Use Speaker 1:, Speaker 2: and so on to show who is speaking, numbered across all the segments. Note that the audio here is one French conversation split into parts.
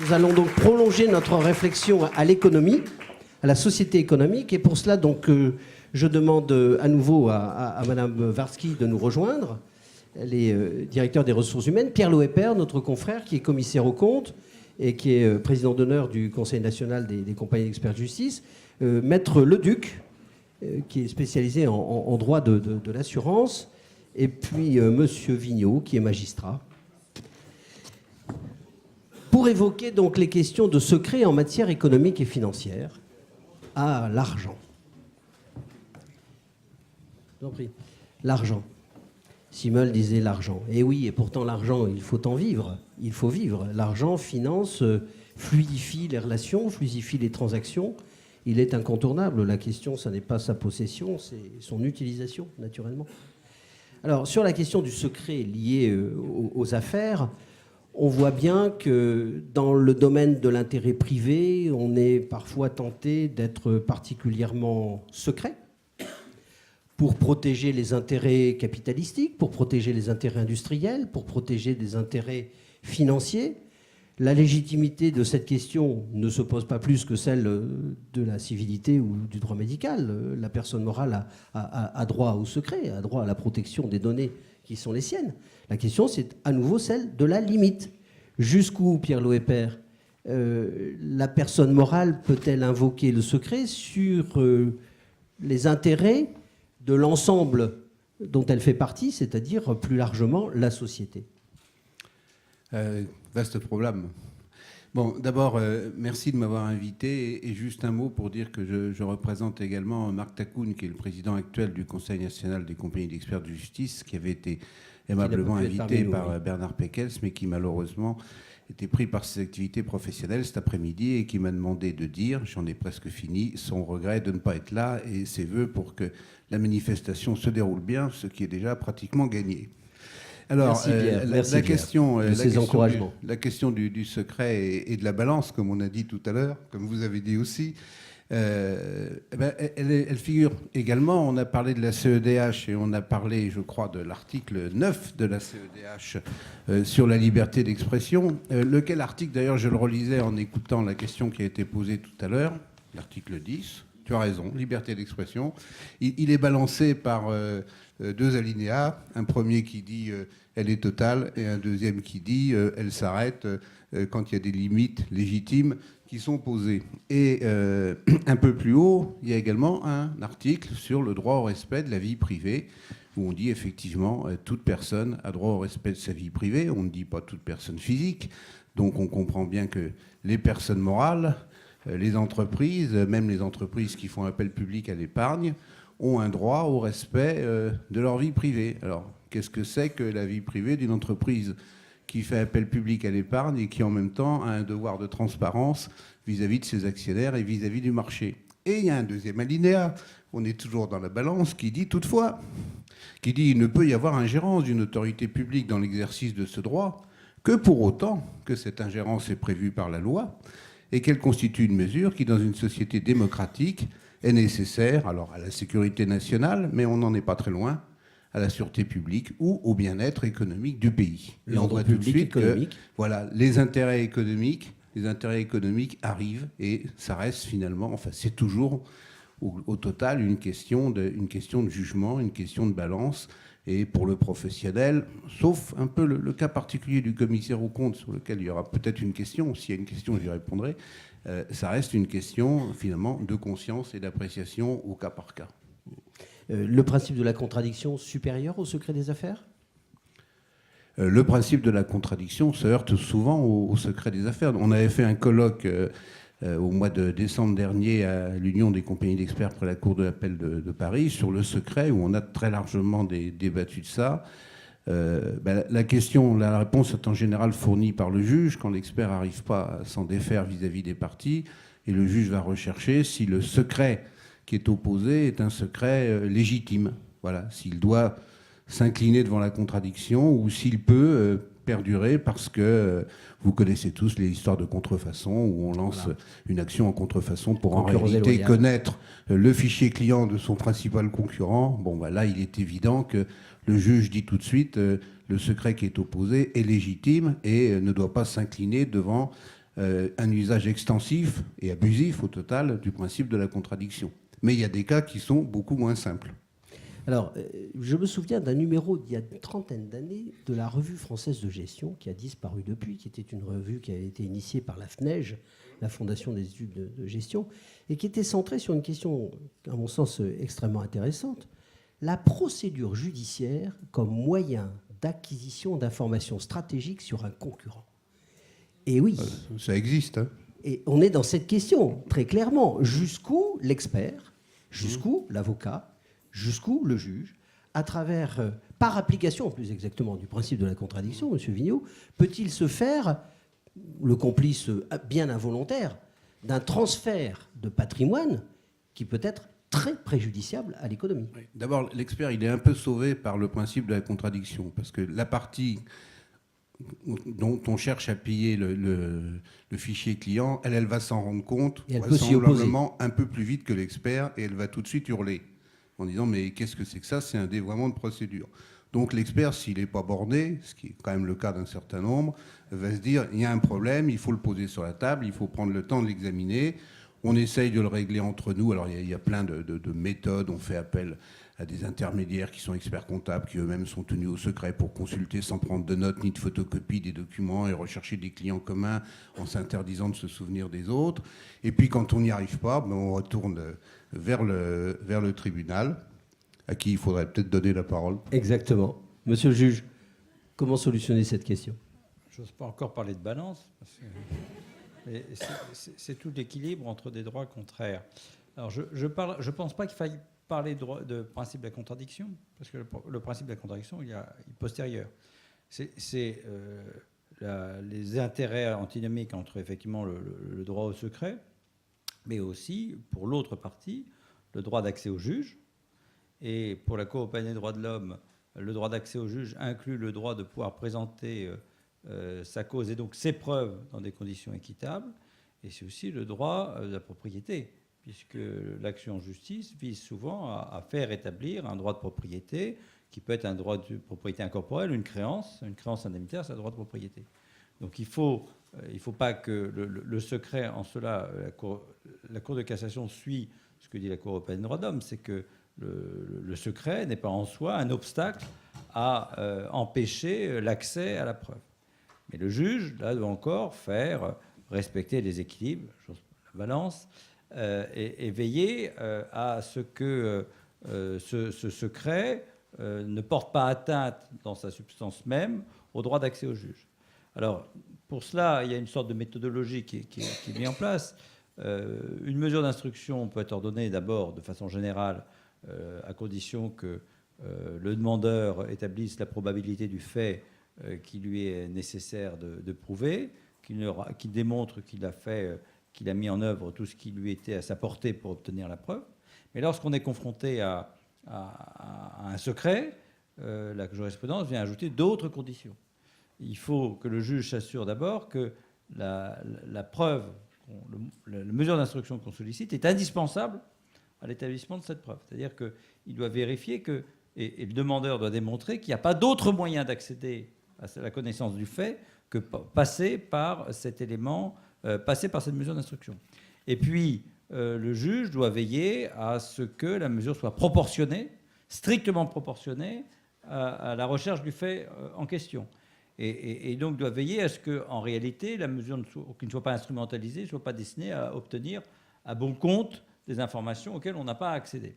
Speaker 1: Nous allons donc prolonger notre réflexion à l'économie, à la société économique. Et pour cela, donc, je demande à nouveau à Madame Warski de nous rejoindre. Elle est directeur des ressources humaines. Pierre Loeper, notre confrère, qui est commissaire aux comptes et qui est président d'honneur du Conseil national des compagnies d'experts de justice. Maître Leduc, qui est spécialisé en droit de l'assurance. Et puis Monsieur Vigneault, qui est magistrat. Pour évoquer donc les questions de secret en matière économique et financière. Ah, l'argent. Je vous en prie. L'argent. Simmel disait l'argent. Et oui, et pourtant l'argent, il faut en vivre. Il faut vivre. L'argent finance, fluidifie les relations, fluidifie les transactions. Il est incontournable. La question, ce n'est pas sa possession, c'est son utilisation, naturellement. Alors, sur la question du secret lié aux affaires, on voit bien que dans le domaine de l'intérêt privé, on est parfois tenté d'être particulièrement secret pour protéger les intérêts capitalistiques, pour protéger les intérêts industriels, pour protéger des intérêts financiers. La légitimité de cette question ne se pose pas plus que celle de la civilité ou du droit médical. La personne morale a droit au secret, a droit à la protection des données qui sont les siennes. La question, c'est à nouveau celle de la limite. Jusqu'où, Pierre Loeper, la personne morale peut-elle invoquer le secret sur les intérêts de l'ensemble dont elle fait partie, c'est-à-dire plus largement la société?
Speaker 2: Vaste problème. Bon, d'abord, merci de m'avoir invité. Et juste un mot pour dire que je représente également Marc Takoun, qui est le président actuel du Conseil national des compagnies d'experts de justice, qui avait été aimablement invité par Bernard Pékels, mais qui malheureusement était pris par ses activités professionnelles cet après-midi et qui m'a demandé de dire, j'en ai presque fini, son regret de ne pas être là et ses voeux pour que la manifestation se déroule bien, ce qui est déjà pratiquement gagné. Alors, la question du secret et de la balance, comme on a dit tout à l'heure, comme vous avez dit aussi, elle figure également. On a parlé de la CEDH et on a parlé, je crois, de l'article 9 de la CEDH sur la liberté d'expression. Lequel article, d'ailleurs, je le relisais en écoutant la question qui a été posée tout à l'heure, l'article 10. Tu as raison, liberté d'expression. Il est balancé par deux alinéas. Un premier qui dit elle est totale et un deuxième qui dit elle s'arrête quand il y a des limites légitimes qui sont posées. Et un peu plus haut, il y a également un article sur le droit au respect de la vie privée où on dit effectivement toute personne a droit au respect de sa vie privée. On ne dit pas toute personne physique. Donc on comprend bien que les personnes morales, les entreprises, même les entreprises qui font appel public à l'épargne, ont un droit au respect de leur vie privée. Alors, qu'est-ce que c'est que la vie privée d'une entreprise qui fait appel public à l'épargne et qui, en même temps, a un devoir de transparence vis-à-vis de ses actionnaires et vis-à-vis du marché? Et il y a un deuxième alinéa, on est toujours dans la balance, qui dit toutefois, qui dit il ne peut y avoir ingérence d'une autorité publique dans l'exercice de ce droit que pour autant que cette ingérence est prévue par la loi et qu'elle constitue une mesure qui, dans une société démocratique, est nécessaire alors à la sécurité nationale, mais on n'en est pas très loin, à la sûreté publique ou au bien-être économique du pays. Et on voit tout de suite que voilà, les intérêts économiques arrivent et ça reste finalement, enfin c'est toujours au total une question de jugement, une question de balance. Et pour le professionnel, sauf un peu le cas particulier du commissaire aux comptes, sur lequel il y aura peut-être une question, s'il y a une question, j'y répondrai, ça reste une question, finalement, de conscience et d'appréciation au cas par cas.
Speaker 1: Le principe de la contradiction supérieur au secret des affaires ?
Speaker 2: Le principe de la contradiction se heurte souvent au secret des affaires. On avait fait un colloque au mois de décembre dernier à l'Union des compagnies d'experts près la Cour de l'appel de Paris sur le secret, où on a très largement débattu de ça. La réponse est en général fournie par le juge quand l'expert n'arrive pas à s'en défaire vis-à-vis des parties, et le juge va rechercher si le secret qui est opposé est un secret légitime. Voilà, s'il doit s'incliner devant la contradiction ou s'il peut perdurer parce que vous connaissez tous les histoires de contrefaçon où on lance une action en contrefaçon pour en réalité connaître le fichier client de son principal concurrent. Bon, là, il est évident que le juge dit tout de suite le secret qui est opposé est légitime et ne doit pas s'incliner devant un usage extensif et abusif au total du principe de la contradiction. Mais il y a des cas qui sont beaucoup moins simples.
Speaker 1: Alors, je me souviens d'un numéro d'il y a une trentaine d'années de la Revue française de gestion, qui a disparu depuis, qui était une revue qui avait été initiée par la FNEG, la Fondation des études de gestion, et qui était centrée sur une question, à mon sens, extrêmement intéressante, la procédure judiciaire comme moyen d'acquisition d'informations stratégiques sur un concurrent. Et oui.
Speaker 2: Ça existe. Hein.
Speaker 1: Et on est dans cette question, très clairement. Jusqu'où l'expert, jusqu'où l'avocat, jusqu'où le juge, à travers, par application plus exactement du principe de la contradiction, M. Vigneault, peut-il se faire le complice bien involontaire d'un transfert de patrimoine qui peut être très préjudiciable à l'économie.
Speaker 2: Oui. D'abord, l'expert, il est un peu sauvé par le principe de la contradiction, parce que la partie dont on cherche à piller le fichier client, elle va s'en rendre compte vraisemblablement un peu plus vite que l'expert, et elle va tout de suite hurler en disant « mais qu'est-ce que c'est que ça ? C'est un dévoiement de procédure ». Donc l'expert, s'il n'est pas borné, ce qui est quand même le cas d'un certain nombre, va se dire il y a un problème, il faut le poser sur la table, il faut prendre le temps de l'examiner. On essaye de le régler entre nous. Alors il y a plein de méthodes. On fait appel à des intermédiaires qui sont experts comptables, qui eux-mêmes sont tenus au secret pour consulter sans prendre de notes ni de photocopie des documents et rechercher des clients communs en s'interdisant de se souvenir des autres. Et puis quand on n'y arrive pas, on retourne vers le tribunal, à qui il faudrait peut-être donner la parole.
Speaker 1: Exactement. Monsieur le juge, comment solutionner cette question ?
Speaker 3: Je n'ose pas encore parler de balance, parce que c'est tout l'équilibre entre des droits contraires. Alors je pense pas qu'il faille parler de principe de la contradiction, parce que le principe de la contradiction, il est postérieur. C'est les intérêts antinomiques entre effectivement le droit au secret, mais aussi, pour l'autre partie, le droit d'accès au juge. Et pour la Cour européenne des droits de l'homme, le droit d'accès au juge inclut le droit de pouvoir présenter sa cause et donc ses preuves dans des conditions équitables. Et c'est aussi le droit de la propriété, puisque l'action en justice vise souvent à faire établir un droit de propriété qui peut être un droit de propriété incorporelle, une créance indemnitaire, c'est un droit de propriété. Donc il faut pas que le secret, en cela, la Cour de cassation suit ce que dit la Cour européenne des droits de l'homme, c'est que le secret n'est pas en soi un obstacle à empêcher l'accès à la preuve. Mais le juge, là, doit encore faire respecter les équilibres, la balance, et veiller à ce que ce secret ne porte pas atteinte dans sa substance même au droit d'accès au juge. Alors, pour cela, il y a une sorte de méthodologie qui est mise en place. Une mesure d'instruction peut être ordonnée d'abord de façon générale à condition que le demandeur établisse la probabilité du fait qui lui est nécessaire de prouver, qu'il démontre qu'il a mis en œuvre tout ce qui lui était à sa portée pour obtenir la preuve. Mais lorsqu'on est confronté à un secret, la jurisprudence vient ajouter d'autres conditions. Il faut que le juge s'assure d'abord que la preuve, la mesure d'instruction qu'on sollicite est indispensable à l'établissement de cette preuve. C'est-à-dire qu'il doit vérifier et le demandeur doit démontrer qu'il n'y a pas d'autre moyen d'accéder à la connaissance du fait que passer par cet élément, passer par cette mesure d'instruction. Et puis, le juge doit veiller à ce que la mesure soit proportionnée, strictement proportionnée à la recherche du fait en question. Et donc doit veiller à ce qu'en réalité, la mesure qui ne soit pas instrumentalisée ne soit pas destinée à obtenir à bon compte des informations auxquelles on n'a pas accédé.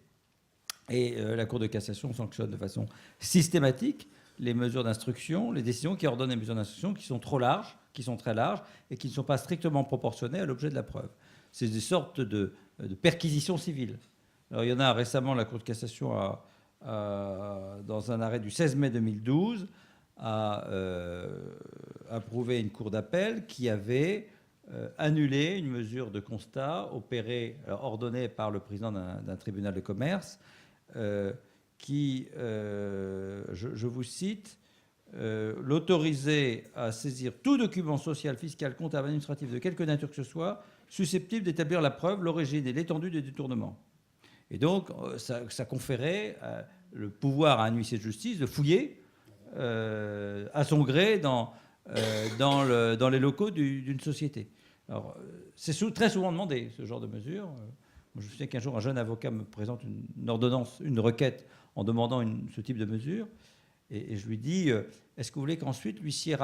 Speaker 3: Et la Cour de cassation sanctionne de façon systématique les mesures d'instruction, les décisions qui ordonnent les mesures d'instruction qui sont trop larges, qui sont très larges et qui ne sont pas strictement proportionnées à l'objet de la preuve. C'est des sortes de perquisitions civiles. Alors, il y en a récemment, la Cour de cassation dans un arrêt du 16 mai 2012, a approuvé une cour d'appel qui avait annulé une mesure de constat ordonnée par le président d'un tribunal de commerce qui, je vous cite, l'autorisait à saisir tout document social, fiscal, comptable, administratif de quelque nature que ce soit susceptible d'établir la preuve, l'origine et l'étendue des détournements. Et donc, ça conférait le pouvoir à un huissier de justice de fouiller à son gré dans les locaux d'une société. Alors, c'est très souvent demandé, ce genre de mesure. Moi, je me souviens qu'un jour, un jeune avocat me présente une ordonnance, une requête, en demandant ce type de mesure. Et je lui dis, est-ce que vous voulez qu'ensuite l'huissier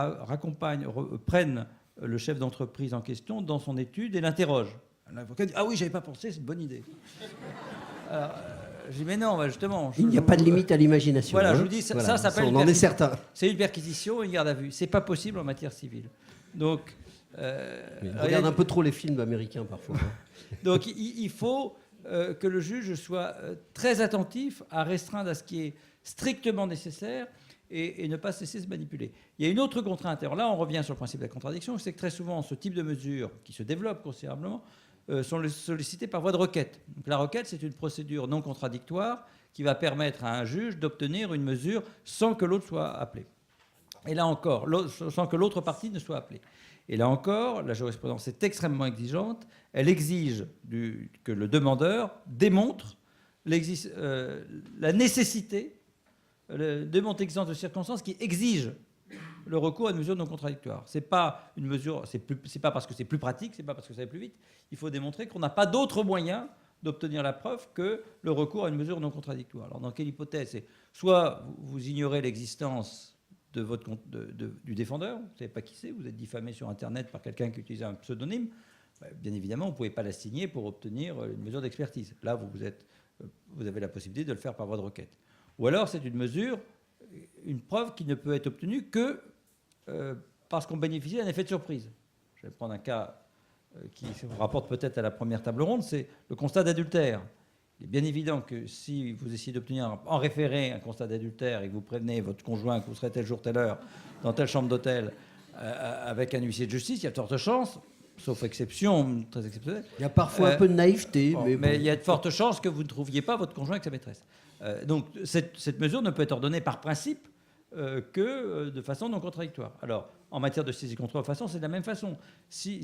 Speaker 3: prenne le chef d'entreprise en question dans son étude et l'interroge? L'avocat dit, ah oui, j'avais pas pensé, c'est une bonne idée. Alors, je dis, mais non, justement.
Speaker 1: Il n'y a pas de limite à l'imagination.
Speaker 3: Voilà,
Speaker 1: hein.
Speaker 3: je vous dis, ça s'appelle
Speaker 1: on en est certain.
Speaker 3: C'est une perquisition, une garde à vue. C'est pas possible en matière civile. Donc,
Speaker 1: regarde un peu trop les films américains parfois.
Speaker 3: donc il faut que le juge soit très attentif à restreindre à ce qui est strictement nécessaire et ne pas cesser de se manipuler. Il y a une autre contrainte. Alors là, on revient sur le principe de la contradiction, c'est que très souvent, ce type de mesures qui se développent considérablement sont sollicitées par voie de requête. Donc, la requête, c'est une procédure non contradictoire qui va permettre à un juge d'obtenir une mesure sans que l'autre soit appelé. Et là encore, sans que l'autre partie ne soit appelée. Et là encore, la jurisprudence est extrêmement exigeante. Elle exige que le demandeur démontre la nécessité, démontre l'existence de circonstances qui exigent le recours à une mesure non contradictoire. C'est pas une mesure, c'est pas parce que c'est plus pratique, c'est pas parce que ça va plus vite. Il faut démontrer qu'on n'a pas d'autre moyen d'obtenir la preuve que le recours à une mesure non contradictoire. Alors dans quelle hypothèse? C'est soit vous ignorez l'existence du défendeur, vous ne savez pas qui c'est, vous êtes diffamé sur Internet par quelqu'un qui utilise un pseudonyme, bien évidemment, vous ne pouvez pas la signer pour obtenir une mesure d'expertise. Là, vous avez la possibilité de le faire par voie de requête. Ou alors, c'est une preuve qui ne peut être obtenue que parce qu'on bénéficie d'un effet de surprise. Je vais prendre un cas qui se rapporte peut-être à la première table ronde, c'est le constat d'adultère. Il est bien évident que si vous essayez d'obtenir en référé un constat d'adultère et que vous prévenez votre conjoint que vous serez tel jour, telle heure, dans telle chambre d'hôtel, avec un huissier de justice, il y a de fortes chances, sauf exception très exceptionnelle.
Speaker 1: Il y a parfois un peu de naïveté.
Speaker 3: Mais il y a de fortes chances que vous ne trouviez pas votre conjoint avec sa maîtresse. Donc cette mesure ne peut être ordonnée par principe que de façon non contradictoire. Alors, en matière de saisie contre façon, c'est de la même façon. Si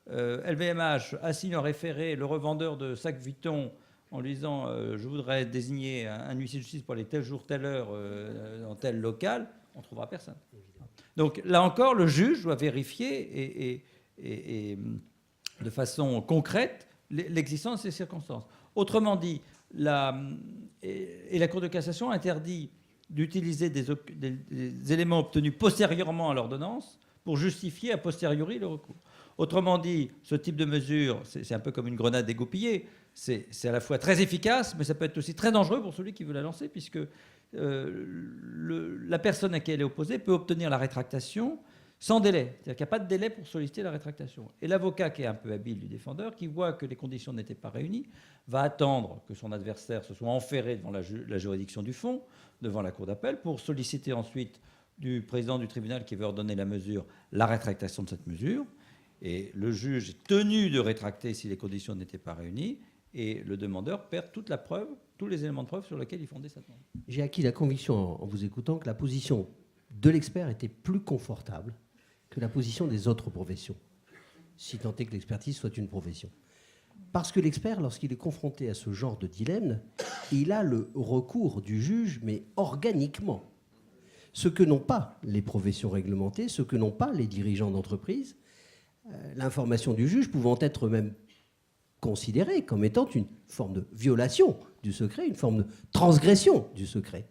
Speaker 3: LVMH assigne en référé le revendeur de sacs Vuitton en lui disant je voudrais désigner un huissier de justice pour aller tel jour, telle heure dans tel local, on ne trouvera personne. Donc là encore, le juge doit vérifier et de façon concrète l'existence de ces circonstances. Autrement dit, la Cour de cassation interdit d'utiliser des éléments obtenus postérieurement à l'ordonnance pour justifier a posteriori le recours. Autrement dit, ce type de mesure, c'est un peu comme une grenade dégoupillée. C'est à la fois très efficace, mais ça peut être aussi très dangereux pour celui qui veut la lancer, puisque la personne à qui elle est opposée peut obtenir la rétractation sans délai. C'est-à-dire qu'il n'y a pas de délai pour solliciter la rétractation. Et l'avocat, qui est un peu habile du défendeur, qui voit que les conditions n'étaient pas réunies, va attendre que son adversaire se soit enferré devant la juridiction du fond, devant la cour d'appel, pour solliciter ensuite du président du tribunal qui veut ordonner la mesure, la rétractation de cette mesure. Et le juge est tenu de rétracter si les conditions n'étaient pas réunies, et le demandeur perd toute la preuve, tous les éléments de preuve sur lesquels il fondait sa demande.
Speaker 1: J'ai acquis la conviction, en vous écoutant, que la position de l'expert était plus confortable que la position des autres professions, si tant est que l'expertise soit une profession. Parce que l'expert, lorsqu'il est confronté à ce genre de dilemme, il a le recours du juge, mais organiquement. Ce que n'ont pas les professions réglementées, ce que n'ont pas les dirigeants d'entreprise, l'information du juge pouvant être même considérée comme étant une forme de violation du secret, une forme de transgression du secret.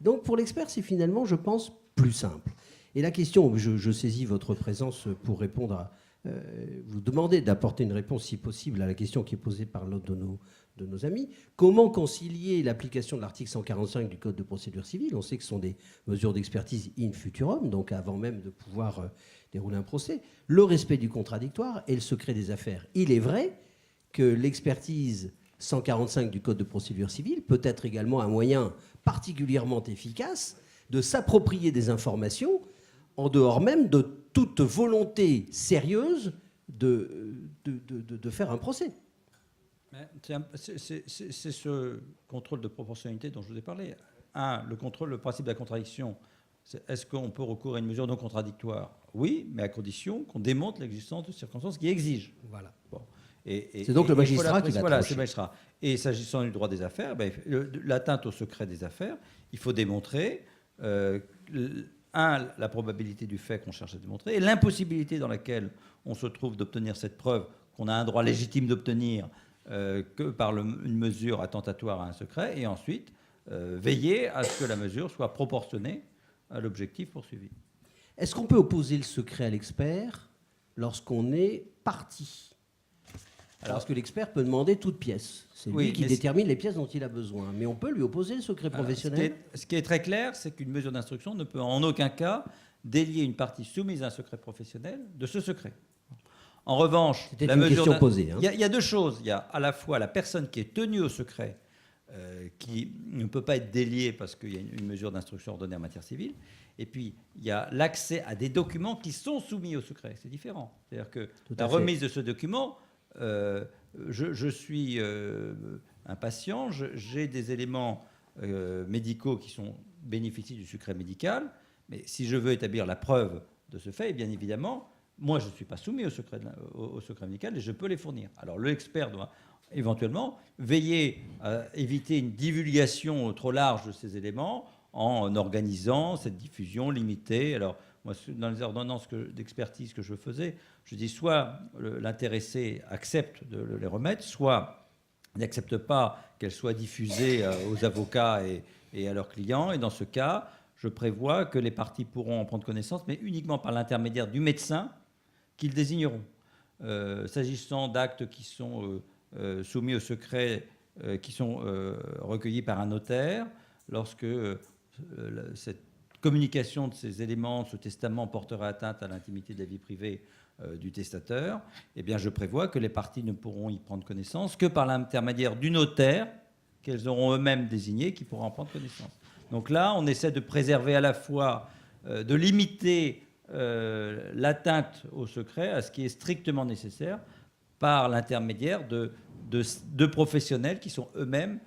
Speaker 1: Donc pour l'expert, c'est finalement, je pense, plus simple. Et la question, je saisis votre présence pour répondre à... vous demander d'apporter une réponse, si possible, à la question qui est posée par l'autre de nos amis. Comment concilier l'application de l'article 145 du Code de procédure civile? On sait que ce sont des mesures d'expertise in futurum, donc avant même de pouvoir dérouler un procès. Le respect du contradictoire et le secret des affaires. Il est vrai que l'expertise 145 du Code de procédure civile peut être également un moyen particulièrement efficace de s'approprier des informations en dehors même de toute volonté sérieuse de faire un procès.
Speaker 3: C'est ce contrôle de proportionnalité dont je vous ai parlé. Le principe de la contradiction. Est-ce qu'on peut recourir à une mesure non contradictoire? Oui, mais à condition qu'on démontre l'existence de circonstances qui exigent.
Speaker 1: Voilà.
Speaker 3: Bon.
Speaker 1: C'est donc le magistrat qui va
Speaker 3: Voilà,
Speaker 1: trancher.
Speaker 3: c'est le magistrat. Et s'agissant du droit des affaires, l'atteinte au secret des affaires, il faut démontrer la probabilité du fait qu'on cherche à démontrer et l'impossibilité dans laquelle on se trouve d'obtenir cette preuve qu'on a un droit légitime d'obtenir que par une mesure attentatoire à un secret, et ensuite veiller à ce que la mesure soit proportionnée à l'objectif poursuivi.
Speaker 1: Est-ce qu'on peut opposer le secret à l'expert lorsqu'on est partie? Parce que l'expert peut demander toute pièce. C'est lui qui détermine les pièces dont il a besoin. Mais on peut lui opposer le secret professionnel.
Speaker 3: Ce qui est très clair, c'est qu'une mesure d'instruction ne peut en aucun cas délier une partie soumise à un secret professionnel de ce secret. En revanche,
Speaker 1: c'était une question posée.
Speaker 3: Il y a deux choses. Il y a à la fois la personne qui est tenue au secret, qui ne peut pas être déliée parce qu'il y a une mesure d'instruction ordonnée en matière civile. Et puis, il y a l'accès à des documents qui sont soumis au secret. C'est différent. C'est-à-dire que la remise de ce document, je suis un patient, j'ai des éléments médicaux qui bénéficient du secret médical, mais si je veux établir la preuve de ce fait, bien évidemment, moi, je ne suis pas soumis au secret médical et je peux les fournir. Alors, l'expert doit éventuellement veiller à éviter une divulgation trop large de ces éléments en organisant cette diffusion limitée. Alors, moi, dans les ordonnances d'expertise que je faisais, je dis soit l'intéressé accepte de les remettre, soit n'accepte pas qu'elles soient diffusées aux avocats et à leurs clients. Et dans ce cas, je prévois que les parties pourront en prendre connaissance, mais uniquement par l'intermédiaire du médecin qu'ils désigneront. S'agissant d'actes qui sont soumis au secret, qui sont recueillis par un notaire, lorsque cette communication de ces éléments, ce testament portera atteinte à l'intimité de la vie privée du testateur, eh bien, je prévois que les parties ne pourront y prendre connaissance que par l'intermédiaire du notaire qu'elles auront eux-mêmes désigné, qui pourra en prendre connaissance. Donc là, on essaie de préserver à la fois, de limiter l'atteinte au secret à ce qui est strictement nécessaire par l'intermédiaire de professionnels qui sont eux-mêmes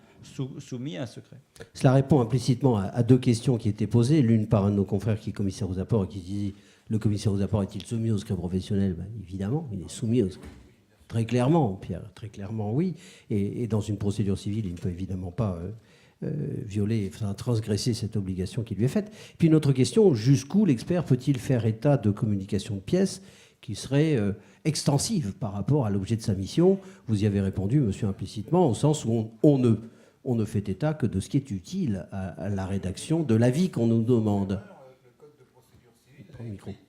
Speaker 3: soumis à un secret.
Speaker 1: Cela répond implicitement à deux questions qui étaient posées, l'une par un de nos confrères qui est commissaire aux apports et qui disait « Le commissaire aux apports est-il soumis au secret professionnel ?» Évidemment, il est soumis au secret. Très clairement, Pierre, très clairement, oui. Et dans une procédure civile, il ne peut évidemment pas transgresser cette obligation qui lui est faite. Puis une autre question, jusqu'où l'expert peut-il faire état de communication de pièces qui serait extensive par rapport à l'objet de sa mission? Vous y avez répondu, monsieur, implicitement, au sens où on ne fait état que de ce qui est utile à la rédaction de l'avis qu'on nous demande.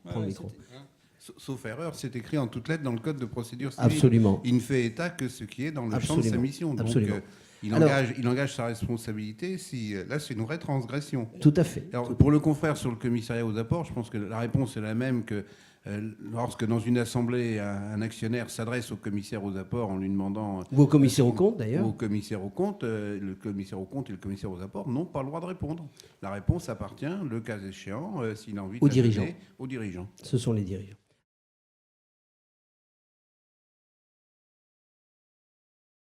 Speaker 1: Prends le micro.
Speaker 2: Sauf erreur, c'est écrit en toutes lettres dans le Code de procédure civile.
Speaker 1: Absolument.
Speaker 2: Il ne fait état que ce qui est dans le champ de sa mission. Donc, il engage sa responsabilité si... Là, c'est une vraie transgression.
Speaker 1: Tout à fait.
Speaker 2: Alors, pour le confrère sur le commissariat aux apports, je pense que la réponse est la même que lorsque dans une assemblée, un actionnaire s'adresse au commissaire aux apports en lui demandant...
Speaker 1: Ou au commissaire aux comptes, d'ailleurs.
Speaker 2: Ou au commissaire aux comptes. Le commissaire aux comptes et le commissaire aux apports n'ont pas le droit de répondre. La réponse appartient, le cas échéant, s'il a envie de
Speaker 1: aux dirigeants.
Speaker 2: Aux dirigeants.
Speaker 1: Ce sont les dirigeants.